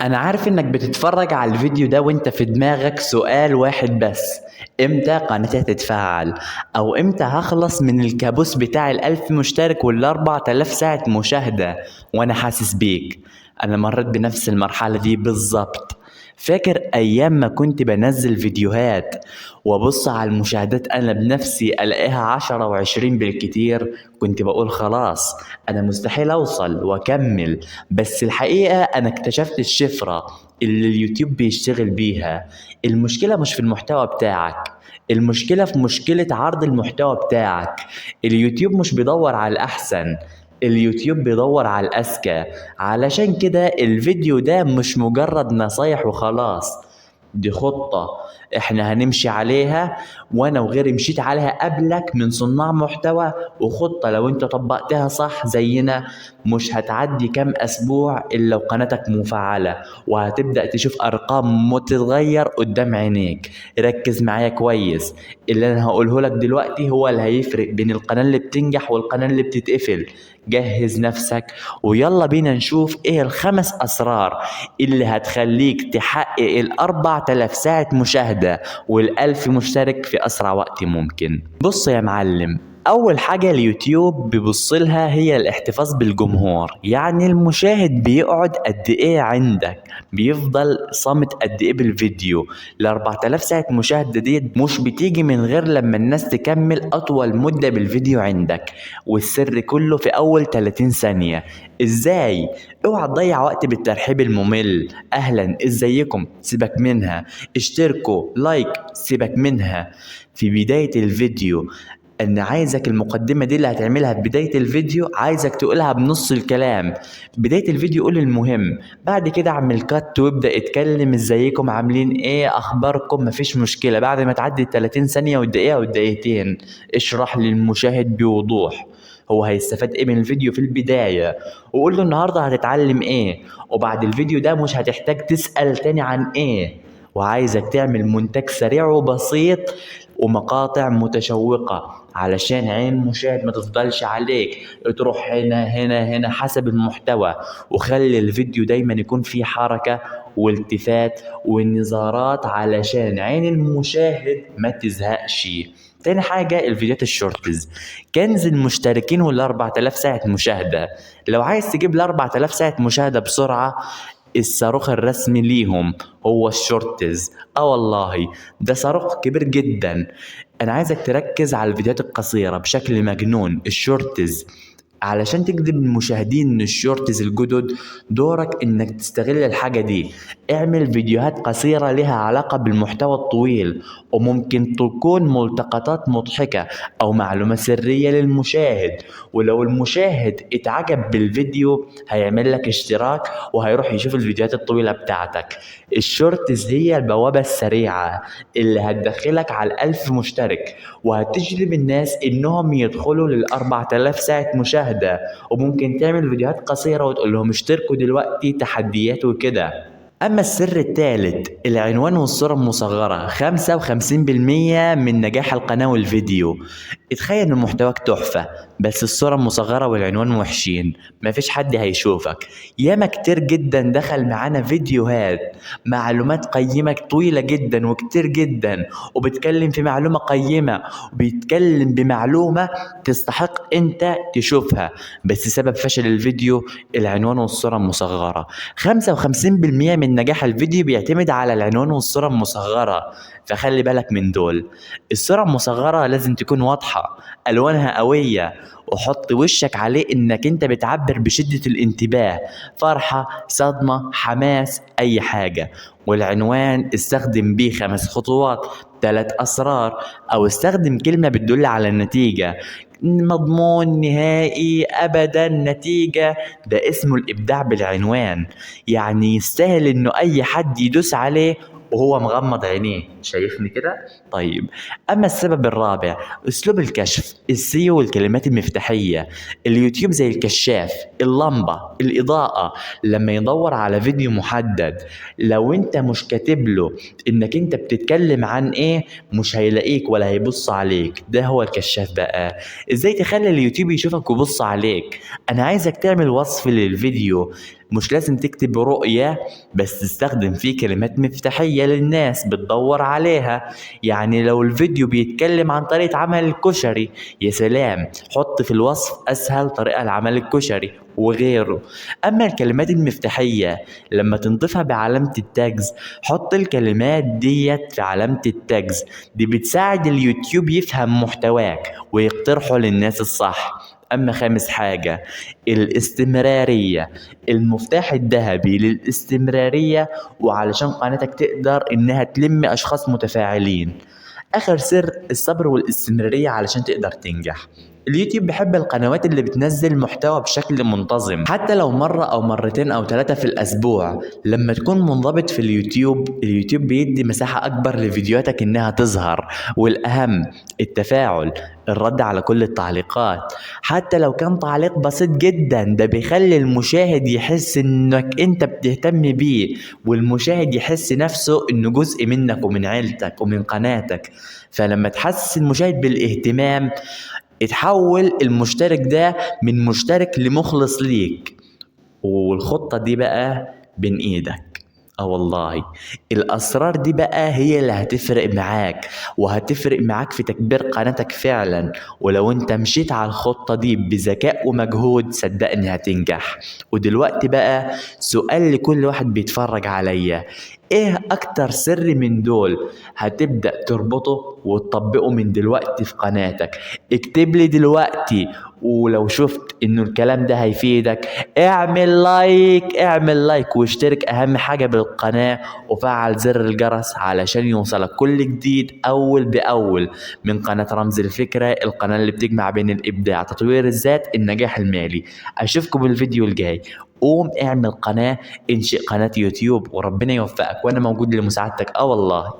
انا عارف انك بتتفرج على الفيديو ده وانت في دماغك سؤال واحد بس: امتى قناتي هتتفعل؟ او امتى هخلص من الكابوس بتاع ال1000 مشترك وال4000 ساعة مشاهدة؟ وانا حاسس بيك، انا مريت بنفس المرحلة دي بالظبط. فاكر ايام ما كنت بنزل فيديوهات وابص على المشاهدات انا بنفسي الاقيها 10 و20 بالكتير؟ كنت بقول خلاص انا مستحيل اوصل واكمل. بس الحقيقة انا اكتشفت الشفرة اللي اليوتيوب بيشتغل بيها. المشكلة مش في المحتوى بتاعك، المشكلة في مشكلة عرض المحتوى بتاعك. اليوتيوب مش بيدور على الأحسن، اليوتيوب بيدور على الأذكى. علشان كده الفيديو ده مش مجرد نصايح وخلاص، دي خطة احنا هنمشي عليها، وانا وغيري مشيت عليها قبلك من صناع محتوى. وخطة لو انت طبقتها صح زينا مش هتعدي كام اسبوع الا لو قناتك مفعلة، وهتبدأ تشوف ارقام متتغير قدام عينيك. ركز معايا كويس، اللي انا هقوله لك دلوقتي هو اللي هيفرق بين القناة اللي بتنجح والقناة اللي بتتقفل. جهز نفسك ويلا بينا نشوف ايه ال5 اسرار اللي هتخليك تحقق ال4000 ساعة مشاهدة وال1000 مشترك في اسرع وقت ممكن. بص يا معلم، اول حاجة اليوتيوب بيبصلها هي الاحتفاظ بالجمهور. يعني المشاهد بيقعد قد ايه عندك، بيفضل صامت قد ايه بالفيديو. ال4000 ساعة مشاهدة دي مش بتيجي من غير لما الناس تكمل اطول مدة بالفيديو عندك، والسر كله في اول 30 ثانية. ازاي؟ اوعى تضيع وقت بالترحيب الممل: اهلا ازيكم، سيبك منها. اشتركوا، لايك، سيبك منها. في بداية الفيديو انا عايزك المقدمة دي اللي هتعملها في بداية الفيديو عايزك تقولها بنص الكلام. بداية الفيديو قول المهم، بعد كده اعمل كات وابدأ اتكلم: ازيكم، عاملين ايه، اخباركم. مفيش مشكلة بعد ما تعدي 30 ثانية والدقيقة والدقيقتين اشرح للمشاهد بوضوح هو هيستفاد ايه من الفيديو في البداية، وقول له النهاردة هتتعلم ايه، وبعد الفيديو ده مش هتحتاج تسأل تاني عن ايه. وعايزك تعمل مونتاج سريع وبسيط ومقاطع متشوقة علشان عين المشاهد ما تفضلش عليك، تروح هنا هنا هنا حسب المحتوى. وخلي الفيديو دايما يكون فيه حركة والتفات والنظارات علشان عين المشاهد ما تزهقش. تاني حاجة الفيديوهات الشورتز، كنز المشتركين وال4000 ساعة مشاهدة. لو عايز تجيب ال4000 ساعة مشاهدة بسرعة، الصاروخ الرسمي ليهم هو الشورتز. والله ده صاروخ كبير جدا. انا عايزك تركز على الفيديوهات القصيرة بشكل مجنون، الشورتز، علشان تجذب المشاهدين من الشورتز الجدد. دورك انك تستغل الحاجة دي، اعمل فيديوهات قصيرة لها علاقة بالمحتوى الطويل، وممكن تكون ملتقطات مضحكة او معلومة سرية للمشاهد. ولو المشاهد اتعجب بالفيديو هيعمل لك اشتراك وهيروح يشوف الفيديوهات الطويلة بتاعتك. الشورتز هي البوابة السريعة اللي هتدخلك على 1000 مشترك، وهتجذب الناس انهم يدخلوا لل4000 ساعة مشاهدة. وممكن تعمل فيديوهات قصيرة وتقول لهم اشتركوا دلوقتي، تحديات وكده. اما السر الثالث العنوان والصورة المصغرة، 55% من نجاح القناة والفيديو. اتخيل ان محتواك تحفة بس الصورة المصغرة والعنوان وحشين، مفيش حد هيشوفك. ياما كتير جدا دخل معانا فيديوهات معلومات قيمة طويلة جدا وكتير جدا، وبتكلم في معلومة قيمة وبيتكلم بمعلومة تستحق انت تشوفها، بس سبب فشل الفيديو العنوان والصورة المصغرة. 55% من نجاح الفيديو بيعتمد على العنوان والصورة المصغرة، فخلي بالك من دول. الصورة المصغرة لازم تكون واضحة، ألوانها قوية، وحط وشك عليه انك انت بتعبر بشدة الانتباه، فرحة، صدمة، حماس، اي حاجة. والعنوان استخدم بيه 5 خطوات، 3 اسرار، او استخدم كلمة بتدل على النتيجة: مضمون، نهائي، ابدا، نتيجة. ده اسمه الابداع بالعنوان، يعني يستاهل انه اي حد يدوس عليه وهو مغمض عينيه. شايفني كده؟ طيب، اما السبب الرابع اسلوب الكشف، السيو والكلمات المفتاحية. اليوتيوب زي الكشاف، اللمبة، الاضاءة. لما يدور على فيديو محدد، لو انت مش كاتب له انك انت بتتكلم عن ايه مش هيلاقيك ولا هيبص عليك. ده هو الكشاف بقى. ازاي تخلي اليوتيوب يشوفك ويبص عليك؟ انا عايزك تعمل وصف للفيديو مش لازم تكتب رؤية، بس تستخدم فيه كلمات مفتاحية للناس بتدور عليها. يعني لو الفيديو بيتكلم عن طريقة عمل الكشري، يا سلام، حط في الوصف أسهل طريقة لعمل الكشري وغيره. أما الكلمات المفتاحية لما تنضيفها بعلامة التاجز، حط الكلمات ديت في علامة التاجز، دي بتساعد اليوتيوب يفهم محتواك ويقترحه للناس الصح. أما خامس حاجة، الاستمرارية، المفتاح الذهبي للاستمرارية وعلشان قناتك تقدر إنها تلم أشخاص متفاعلين. آخر سر، الصبر والاستمرارية علشان تقدر تنجح. اليوتيوب بيحب القنوات اللي بتنزل محتوى بشكل منتظم، حتى لو مرة أو مرتين أو 3 في الأسبوع. لما تكون منضبط في اليوتيوب بيدي مساحة أكبر لفيديوهاتك إنها تظهر. والأهم، التفاعل، الرد على كل التعليقات، حتى لو كان تعليق بسيط جدا، ده بيخلي المشاهد يحس إنك أنت بتهتم بيه، والمشاهد يحس نفسه إنه جزء منك ومن عيلتك ومن قناتك. فلما تحسس المشاهد بالاهتمام، اتحول المشترك ده من مشترك لمخلص ليك. والخطة دي بقى بين ايدك. والله الاسرار دي بقى هي اللي هتفرق معاك، وهتفرق معاك في تكبير قناتك فعلا. ولو انت مشيت على الخطة دي بذكاء ومجهود، صدقني هتنجح. ودلوقتي بقى سؤال لكل واحد بيتفرج عليا، ايه اكتر سر من دول هتبدأ تربطه وتطبقه من دلوقتي في قناتك؟ اكتب لي دلوقتي. ولو شفت انه الكلام ده هيفيدك، اعمل لايك واشترك اهم حاجة بالقناة، وفعل زر الجرس علشان يوصلك كل جديد اول باول من قناة رمز الفكرة، القناة اللي بتجمع بين الابداع، تطوير الذات، النجاح المالي. اشوفكم الفيديو الجاي. قوم اعمل قناة، انشئ قناة يوتيوب، وربنا يوفقك، وانا موجود لمساعدتك. والله